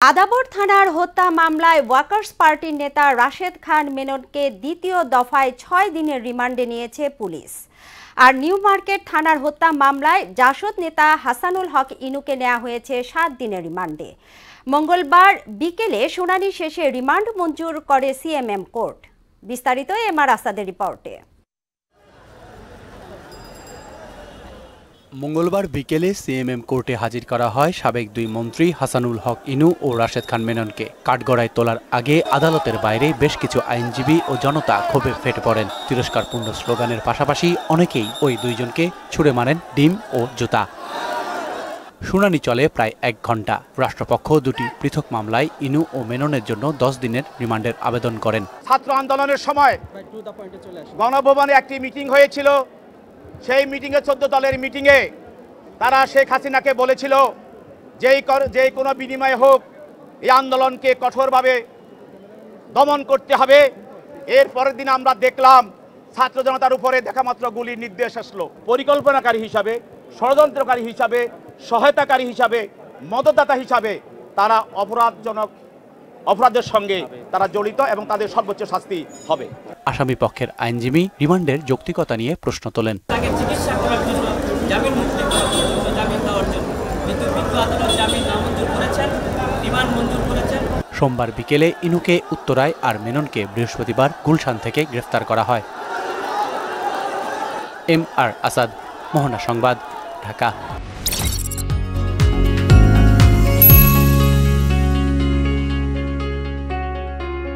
আদাবর থানার হত্যা মামলায় ওয়ার্কার্স পার্টির নেতা রাশেদ খান মেননকে দ্বিতীয় দফায় 6 দিনের রিমান্ডে নিয়েছে পুলিশ। আর নিউ মার্কেট থানার হত্যা মামলায় জাসদ নেতা হাসানুল হক ইনুকে নেওয়া হয়েছে 7 দিনের রিমান্ডে। মঙ্গলবার বিকেলে শুনানি শেষে রিমান্ড মঞ্জুর করে সিএমএম কোর্ট। বিস্তারিত এমআর আসাদের রিপোর্টে। মঙ্গলবার বিকেলে সিএমএম কোর্টে হাজির করা হয় সাবেক 2 মন্ত্রী হাসানুল হক ইনু ও রাশেদ খান মেননকে। কাঠগড়ায় তোলার আগে আদালতের বাইরে বেশ কিছু আইনজীবী ও জনতা ক্ষোভে ফেটে পড়েন। তিরস্কারপূর্ণ স্লোগানের পাশাপাশি অনেকেই ওই দুইজনকে ছুড়ে মারেন ডিম ও জুতা। শুনানি চলে প্রায় 1 ঘন্টা। রাষ্ট্রপক্ষ দুটি পৃথক মামলায় ইনু ও মেননের জন্য 10 দিনের রিমান্ডের আবেদন করেন। ছাত্র আন্দোলনের সময় গণভবনে একটি মিটিং হয়েছিল। সেই মিটিংয়ে 14 দলের মিটিংয়ে তারা শেখ হাসিনাকে বলেছিল যে কোনো বিনিময়ে হোক এই আন্দোলনকে কঠোরভাবে দমন করতে হবে। এর পরের দিন আমরা দেখলাম ছাত্র জনতার উপরে দেখামাত্র গুলির নির্দেশ আসলো। পরিকল্পনাকারী হিসাবে, ষড়যন্ত্রকারী হিসাবে, সহায়তাকারী হিসাবে, মদতদাতা হিসাবে তারা অপরাধের সঙ্গে তারা জড়িত এবং তাদের সর্বোচ্চ শাস্তি হবে। আসামি পক্ষের আইনজীবী রিমান্ডের যৌক্তিকতা নিয়ে প্রশ্ন তোলেন। সোমবার বিকেলে ইনুকে উত্তরায় আর মেননকে বৃহস্পতিবার গুলশান থেকে গ্রেফতার করা হয়। এমআর আসাদ, মোহনা সংবাদ, ঢাকা।